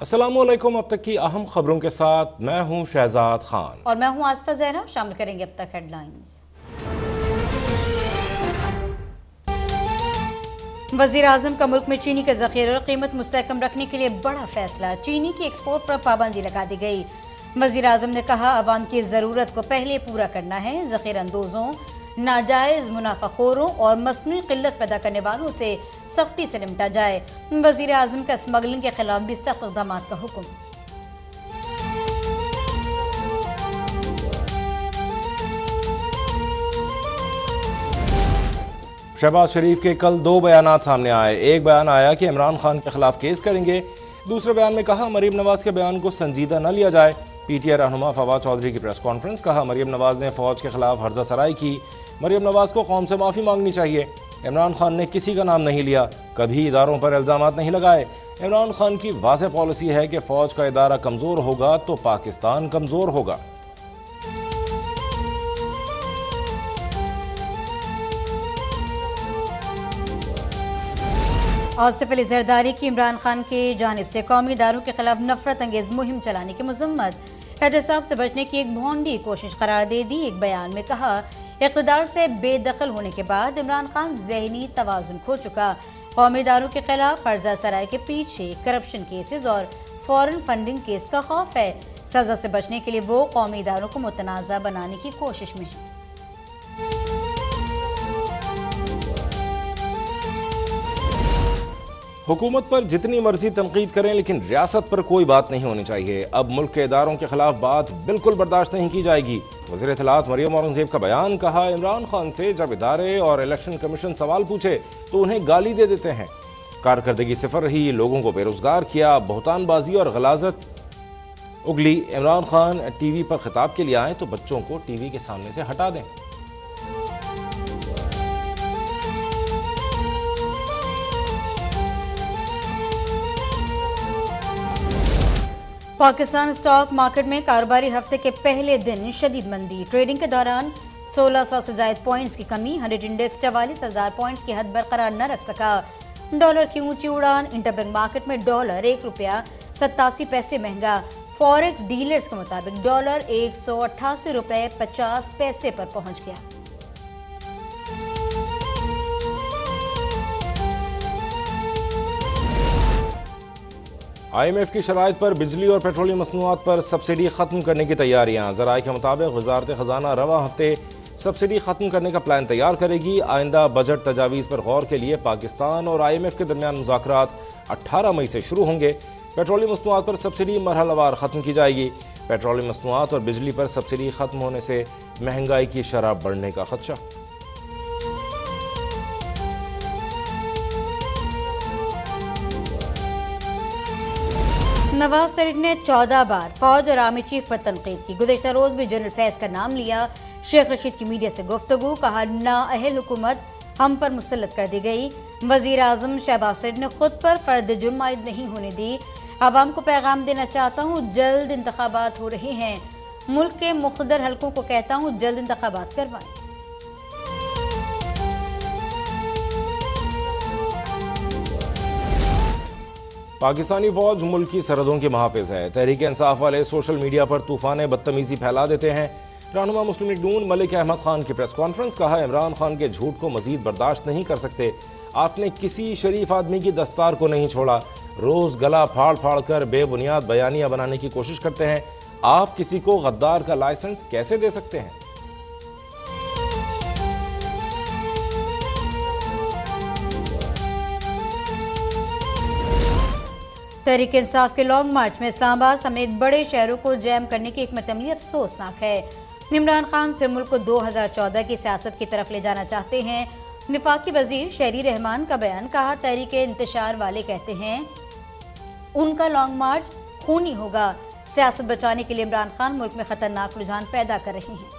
अस्सलामुअलैकुम। अब तक की अहम खबरों के साथ मैं हूं शहजाद खान और मैं हूं आसफा ज़हरा। शामिल करेंगे अब तक हेडलाइंस। वज़ीर आज़म का मुल्क में चीनी के ज़ख़ीरे और कीमत मुस्तहकम रखने के लिए बड़ा फैसला। चीनी की एक्सपोर्ट पर पाबंदी लगा दी गई। वज़ीर आज़म ने कहा, अवाम की ज़रूरत को पहले पूरा करना है। ज़ख़ीरा अंदोज़ों, नाजायज़ मुनाफाखोरों और मसनूई किल्लत पैदा करने वालों से सख्ती से निपटा जाए। वज़ीर आज़म का स्मगलिंग के खिलाफ भी सख्त इक़दाम का हुक्म। शहबाज शरीफ के कल दो बयानात सामने आए। एक बयान आया कि इमरान खान के खिलाफ केस करेंगे। दूसरे बयान में कहा, मरीम नवाज के बयान को संजीदा न लिया जाए। पीटीआई रहनुमा फवाद चौधरी की प्रेस कॉन्फ्रेंस। कहा, मरीम नवाज ने फौज के खिलाफ हर्जा सराई की। मरीम नवाज को कौम से माफ़ी मांगनी चाहिए। इमरान खान ने किसी का नाम नहीं लिया, कभी इदारों पर इल्ज़ामात नहीं लगाए। इमरान खान की वाज़ेह पॉलिसी है कि फ़ौज का इदारा कमज़ोर होगा तो पाकिस्तान कमज़ोर होगा। आसिफ अली जरदारी की इमरान खान की जानिब से कौमी इदारों के खिलाफ नफरत अंगेज मुहिम चलाने की मजम्मत। एहतसाब से बचने की एक भोंडी कोशिश करार दे दी। एक बयान में कहा, इक़्तिदार से बेदखल होने के बाद इमरान खान ज़हनी तवाज़ुन खो चुका। कौमी इदारों के खिलाफ हर्जा सराय के पीछे करप्शन केसेस और फॉरेन फंडिंग केस का खौफ है। सजा से बचने के लिए वो कौमी इदारों को मुतनाज़ा बनाने की कोशिश में है। हुकूमत पर जितनी मर्जी तनकीद करें, लेकिन रियासत पर कोई बात नहीं होनी चाहिए। अब मुल्क के इदारों के खिलाफ बात बिल्कुल बर्दाश्त नहीं की जाएगी। वज़ीर इत्तलाआत मरियम औरंगज़ेब का बयान। कहा, इमरान खान से जब इदारे और इलेक्शन कमीशन सवाल पूछे तो उन्हें गाली दे देते हैं। कारकर्दगी सिफर रही, लोगों को बेरोजगार किया, बहुतानबाजी और गलाजत उगली। इमरान खान टीवी पर खिताब के लिए आए तो बच्चों को टीवी के सामने से हटा दें। पाकिस्तान स्टॉक मार्केट में कारोबारी हफ्ते के पहले दिन शदीद मंदी। ट्रेडिंग के दौरान 1600 से ज़ायद पॉइंट्स की कमी। 100 इंडेक्स 44,000 पॉइंट्स की हद बरकरार न रख सका। डॉलर की ऊंची उड़ान। इंटरबैंक मार्केट में डॉलर 1 रुपया 87 पैसे महंगा। फॉरेक्स डीलर्स के मुताबिक डॉलर 188 रुपये 50 पैसे पर पहुंच गया। IMF की शराइत पर बिजली और पेट्रोलियम मसनूआत पर सब्सिडी खत्म करने की तैयारियां। ज़राए के मुताबिक वज़ारत ख़जाना रवा हफ्ते सब्सिडी खत्म करने का प्लान तैयार करेगी। आइंदा बजट तजावीज़ पर गौर के लिए पाकिस्तान और IMF के दरमियान मुज़ाकरात 18 मई से शुरू होंगे। पेट्रोलियम मसनूआत पर सब्सिडी मरहलावार ख़त्म की जाएगी। पेट्रोलियम मसनूआत और बिजली पर सब्सिडी खत्म होने से महंगाई की शरह बढ़ने का खदशा। नवाज शरीफ ने 14 बार फौज और आर्मी चीफ पर तनकीद की। गुज़िश्ता रोज भी जनरल फैज़ का नाम लिया। शेख रशीद की मीडिया से गुफ्तगू। कहा, नाअहल हुकूमत हम पर मुसल्लत कर दी गई। वज़ीर आज़म शहबाज शरीफ ने खुद पर फर्द जुर्म आयद नहीं होने दी। आवाम को पैगाम देना चाहता हूँ, जल्द इंतखाबात हो रहे हैं। मुल्क के मुख्तदर हल्कों को कहता हूँ, जल्द इंतखाबात करवाएं। पाकिस्तानी फौज मुल्क की सरहदों की महाफिज है। तहरीक इंसाफ वाले सोशल मीडिया पर तूफान बदतमीजी फैला देते हैं। रहनुमा मुस्लिम लीग नून मलिक अहमद खान की प्रेस कॉन्फ्रेंस। कहा, इमरान खान के झूठ को मजीद बर्दाश्त नहीं कर सकते। आपने किसी शरीफ आदमी की दस्तार को नहीं छोड़ा। रोज गला फाड़ फाड़ कर बेबुनियाद बयानियां बनाने की कोशिश करते हैं। आप किसी को गद्दार का लाइसेंस कैसे दे सकते हैं? तहरीक इंसाफ के लॉन्ग मार्च में इस्लामाबाद समेत बड़े शहरों को जैम करने की हिकमत अमली अफसोसनाक है। इमरान खान फिर मुल्क को 2014 की सियासत की तरफ ले जाना चाहते हैं। वफाकी वजीर शहरी रहमान का बयान। कहा, तहरीक इंतशार वाले कहते हैं उनका लॉन्ग मार्च खूनी होगा। सियासत बचाने के लिए इमरान खान मुल्क में खतरनाक रुझान पैदा कर रहे हैं।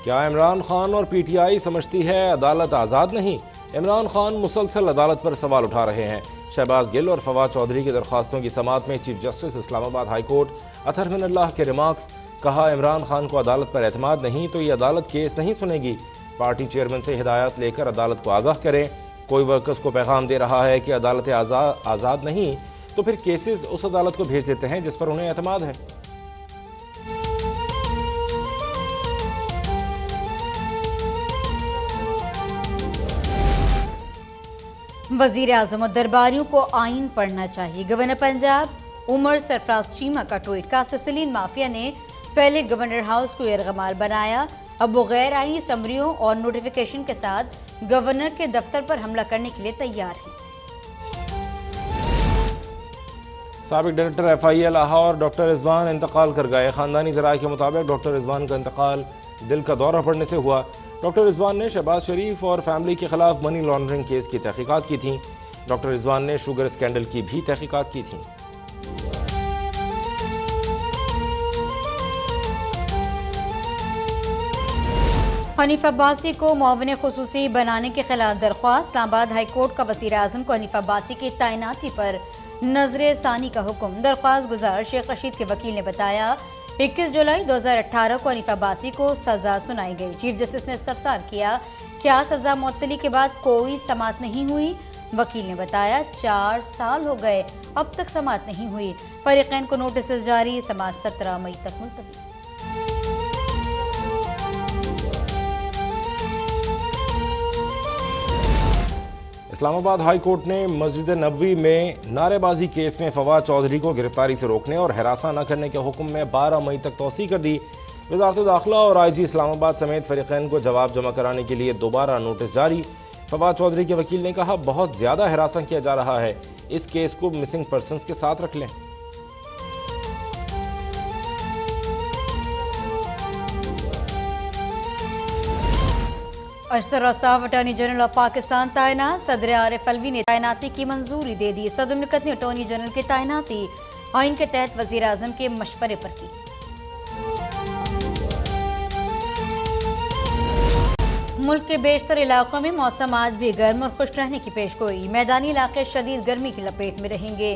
क्या इमरान खान और PTI समझती है अदालत आज़ाद नहीं? इमरान खान मुसलसल अदालत पर सवाल उठा रहे हैं। शहबाज गिल और फवाद चौधरी की दरख्वास्तों की समाअत में chief justice Islamabad high court Athar Minallah के रिमार्क्स। कहा, इमरान खान को अदालत पर एतमाद नहीं तो ये अदालत केस नहीं सुनेगी। पार्टी चेयरमैन से हिदायत लेकर अदालत को आगाह करें। कोई वर्कर्स को पैगाम दे रहा है कि अदालतें आज़ाद नहीं तो फिर केसेस उस अदालत को भेज देते हैं जिस पर उन्हें एतमाद है। वजीर आजम और दरबारियों को आइन पढ़ना चाहिए। गवर्नर पंजाब उमर सरफराज चीमा का ट्वीट। कासिसलीन माफिया ने पहले गवर्नर हाउस को एरगमाल बनाया, अब वो गैर आईनी असम्बलियों और नोटिफिकेशन के साथ गवर्नर के दफ्तर पर हमला करने के लिए तैयार हैं। साबिक director FIA Lahore doctor Rizwan इंतकाल कर गए। खानदानी ज़राए के मुताबिक डॉक्टर रिजवान का इंतकाल दिल का दौरा पड़ने से हुआ। डॉक्टर रिजवान ने शहबाज शरीफ और फैमिली के खिलाफ मनी लॉन्ड्रिंग केस की तहकीकात की थी। डॉक्टर रिजवान ने शुगर स्कैंडल की भी तहकीकात की थी। हनीफ अब्बासी को मुआविन खुसूसी बनाने के खिलाफ दरख्वास्त। इस्लामाबाद हाई कोर्ट का वज़ीर आज़म को हनीफ अब्बासी की तैनाती पर नजर सानी का हुक्म। दरख्वास्त गुजार शेख रशीद के वकील ने बताया 21 जुलाई 2018 को हनीफ अब्बासी को सजा सुनाई गई। चीफ जस्टिस ने इस्तफसार किया, क्या सजा मुअत्तली के बाद कोई समाअत नहीं हुई? वकील ने बताया 4 साल हो गए, अब तक समाअत नहीं हुई। फरीकैन को नोटिस जारी, समाअत 17 मई तक मुलतवी। इस्लामाबाद हाई कोर्ट ने मस्जिद नबवी में नारेबाजी केस में फवाद चौधरी को गिरफ्तारी से रोकने और हिरासा न करने के हुक्म में 12 मई तक तौसी कर दी। वज़ारत दाखिला और IG इस्लामाबाद समेत फरीकैन को जवाब जमा कराने के लिए दोबारा नोटिस जारी। फवाद चौधरी के वकील ने कहा, बहुत ज़्यादा हिरासा किया जा रहा है, इस केस को मिसिंग पर्सनस के साथ रख लें। अशतर रसाव अटॉर्नी जनरल ऑफ पाकिस्तान तैनात। सदर आरिफ अलवी ने तैनाती की मंजूरी दे दी। सदर मुमलिकत ने अटॉर्नी जनरल की तैनाती आइन के तहत वजीर आजम के मशवरे पर की। मुल्क के बेशतर इलाकों में मौसम आज भी गर्म और खुश्क रहने की पेशगोई। मैदानी इलाके शदीद गर्मी की लपेट में रहेंगे।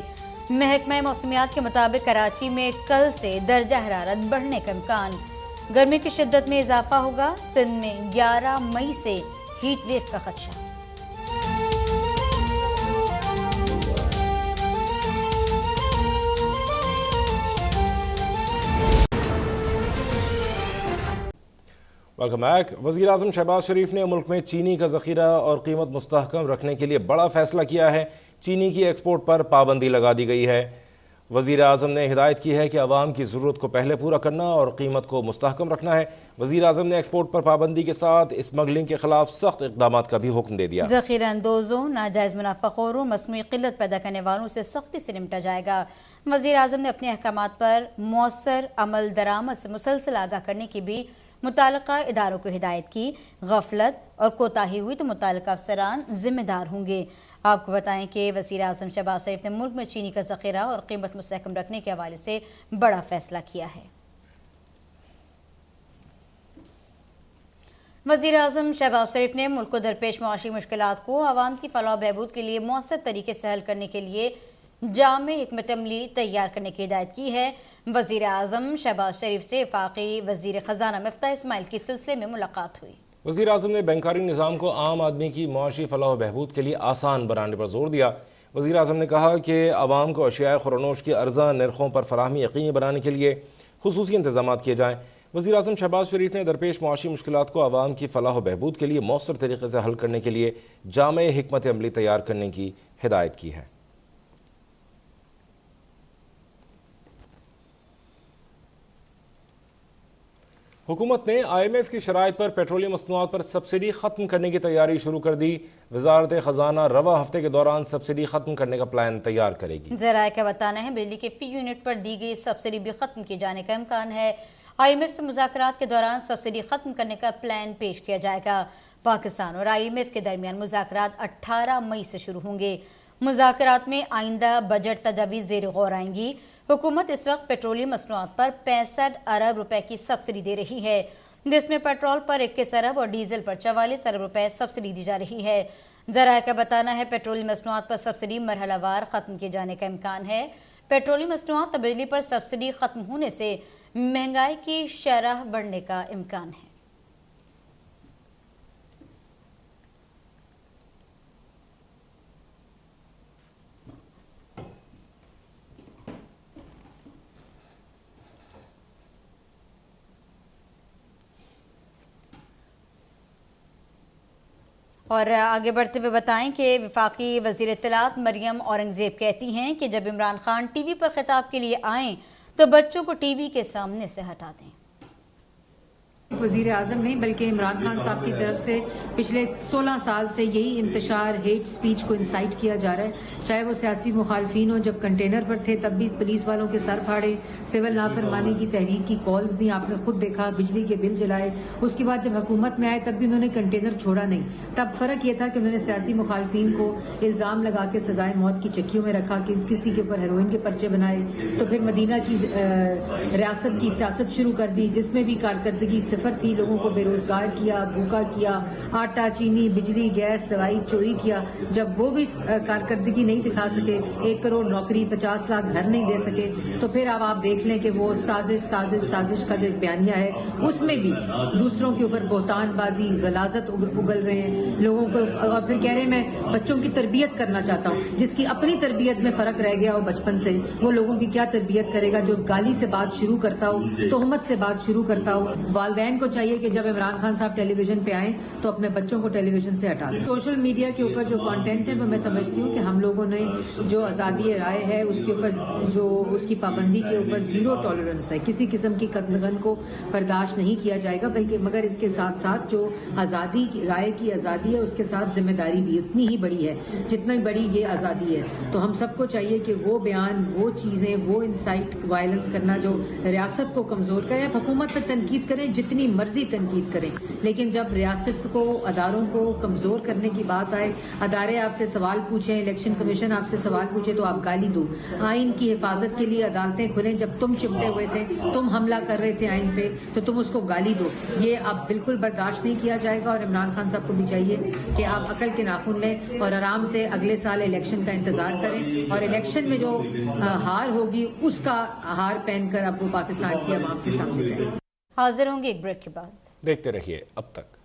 महकमा मौसमियात के मुताबिक कराची में कल से दर्जा हरारत बढ़ने का इम्कान। गर्मी की शिद्दत में इजाफा होगा। सिंध में 11 मई से हीट वेव का खदशा। Welcome back. वज़ीर आज़म शहबाज शरीफ ने मुल्क में चीनी का ज़ख़ीरा और कीमत मुस्तहकम रखने के लिए बड़ा फैसला किया है। चीनी की एक्सपोर्ट पर पाबंदी लगा दी गई है। वज़ीर आज़म ने हिदायत की है कि अवाम की ज़रूरत को पहले पूरा करना और कीमत को मुस्तहकम रखना है। वज़ीर आज़म ने एक्सपोर्ट पर पाबंदी के साथ स्मगलिंग के खिलाफ सख्त इक़दाम का भी हुक्म दे दिया। ज़ख़ीरा अंदोज़ों, नाजायज़ मुनाफ़ाखोरों, मस्नूई क़िल्लत पैदा करने वालों से सख्ती से निपटा जाएगा। वज़ीर आज़म ने अपने अहकामात पर मौसर अमल दरामद से मुसलसल आगाह करने की भी मुताल्लिक़ा इदारों को हिदायत की। गफलत और कोताही हुई तो मुताल्लिक़ा अफसरान जिम्मेदार होंगे। आपको बताएं कि वज़ीर आज़म शहबाज शरीफ ने मुल्क में चीनी का ज़ख़ीरा और कीमत मुस्तहकम रखने के हवाले से बड़ा फैसला किया है। वज़ीर आज़म शहबाज शरीफ ने मुल्क को दरपेश मुआशी मुश्किलात को आवाम की फलाह बहबूद के लिए मौसर तरीके से हल करने के लिए जामे हिकमत अमली तैयार करने की हिदायत की है। वज़ीर आज़म शहबाज शरीफ से वफ़ाक़ी वज़ीर ख़ज़ाना मिफ्ताह इस्माइल की सिलसिले में मुलाकात हुई। वज़ीर आज़म ने बैंकारी निज़ाम को आम आदमी की मुआशी फलाह बहबूद के लिए आसान बनाने पर जोर दिया। वज़ीर आज़म ने कहा कि आवाम को अशिया ख़ुरानोश की अर्ज़ा नरखों पर फराहमी यकीनी बनाने के लिए खुसूसी इंतज़ाम किए जाएँ। वज़ीर आज़म शहबाज शरीफ ने दरपेश मुआशी मुश्किलात को आवाम की फलाह बहबूद के लिए मौसर तरीके से हल करने के लिए जामे हिकमत अमली तैयार करने की हिदायत की है। हुकूमत ने IMF की शराइत पर पेट्रोलियम मसनूआत पर सब्सिडी खत्म करने की तैयारी शुरू कर दी। वजारत खजाना रवा हफ्ते के दौरान सब्सिडी खत्म करने का प्लान तैयार करेगी। ज़राए का बताना है बिजली के फी यूनिट पर दी गई सब्सिडी भी खत्म किए जाने का इम्कान है। IMF से मुज़ाकरात के दौरान सब्सिडी खत्म करने का प्लान पेश किया जाएगा। पाकिस्तान और IMF के दरमियान मुज़ाकरात 18 मई से शुरू होंगे। मुज़ाकरात में आइंदा बजट तजावीज़ ज़ेर गौर आएंगी। हुकूमत इस वक्त पेट्रोलियम मसनूआत पर 65 अरब रुपए की सब्सिडी दे रही है, जिसमें पेट्रोल पर 21 अरब और डीजल पर 44 अरब रुपए सब्सिडी दी जा रही है। ज़राए का बताना है पेट्रोलियम मसनूआत पर सब्सिडी मरहलावार खत्म किए जाने का इम्कान है। पेट्रोलियम मसनूआत और बिजली पर सब्सिडी खत्म होने से महंगाई की शरह बढ़ने का इम्कान है। اور آگے بڑھتے ہوئے بتائیں کہ وفاقی وزیر اطلاعات مریم اورنگزیب کہتی ہیں کہ جب عمران خان ٹی وی پر خطاب کے لیے آئیں تو بچوں کو ٹی وی کے سامنے سے ہٹا دیں۔ وزیر اعظم نہیں بلکہ عمران خان صاحب کی طرف سے پچھلے 16 سال سے یہی انتشار ہیٹ سپیچ کو انسائٹ کیا جا رہا ہے، چاہے وہ سیاسی مخالفین ہوں، جب کنٹینر پر تھے تب بھی پولیس والوں کے سر پھاڑے، سول نافرمانی کی تحریک کی کالز دی، آپ نے خود دیکھا، بجلی کے بل جلائے۔ اس کے بعد جب حکومت میں آئے تب بھی انہوں نے کنٹینر چھوڑا نہیں، تب فرق یہ تھا کہ انہوں نے سیاسی مخالفین کو الزام لگا کے سزائے موت کی چکیوں میں رکھا، کہ کسی کے اوپر ہیروئن کے پرچے بنائے، تو پھر مدینہ کی ریاست کی سیاست شروع کر دی جس میں بھی کارکردگی صفر تھی، لوگوں کو بے روزگار کیا، بھوکا کیا، آٹا چینی بجلی گیس دوائی چوری کیا۔ جب وہ بھی کارکردگی نہیں دکھا سکے، 1 کروڑ نوکری، 50 لاکھ گھر نہیں دے سکے، تو پھر اب آپ دیکھ لیں کہ وہ سازش کا جو بیانیہ ہے اس میں بھی دوسروں کے اوپر بہتان بازی، غلاظت اگل رہے ہیں لوگوں کو، اور پھر کہہ رہے ہیں میں بچوں کی تربیت کرنا چاہتا ہوں۔ جس کی اپنی تربیت میں فرق رہ گیا ہو بچپن سے، وہ لوگوں کی کیا تربیت کرے گا؟ جو گالی سے بات شروع کرتا ہو، تہمت سے بات شروع کرتا ہو۔ والدین کو چاہیے کہ جب عمران خان صاحب ٹیلی ویژن پہ آئیں تو اپنے بچوں کو ٹیلی ویژن سے ہٹا دیں۔ سوشل میڈیا کے اوپر جو کانٹینٹ ہے وہ میں سمجھتی ہوں کہ ہم لوگوں نے جو آزادی رائے ہے اس کے اوپر، جو اس کی پابندی کے اوپر زیرو ٹالرنس ہے، کسی قسم کی قتل کو برداشت نہیں کیا جائے گا، بلکہ مگر اس کے ساتھ ساتھ جو آزادی رائے کی آزادی ہے اس کے ساتھ ذمہ داری بھی اتنی ہی بڑی ہے جتنی بڑی یہ آزادی ہے۔ تو ہم سب کو چاہیے کہ وہ بیان، وہ چیزیں، وہ انسائٹ وائلنس کرنا جو ریاست کو کمزور کرے، حکومت پہ تنقید کریں، جتنی مرضی تنقید کریں، لیکن جب ریاست کو، اداروں کو کمزور کرنے کی بات آئے، ادارے آپ سے سوال پوچھیں، الیکشن کمیشن آپ سے سوال پوچھے تو آپ گالی دو۔ آئین کی حفاظت کے لیے عدالتیں کھلیں، جب تم چپٹے ہوئے تھے، تم حملہ کر رہے تھے آئین پہ، تو تم اس کو گالی دو۔ یہ اب بالکل برداشت نہیں کیا جائے گا، اور عمران خان صاحب کو بھی چاہیے کہ آپ عقل کے ناخن لیں اور آرام سے اگلے سال الیکشن کا انتظار کریں، اور الیکشن میں جو ہار ہوگی اس کا ہار پہن کر اب وہ پاکستان کی عوام کے سامنے جائیں۔ حاضر ہوں گے ایک بریک کے بعد، دیکھتے رہیے اب تک۔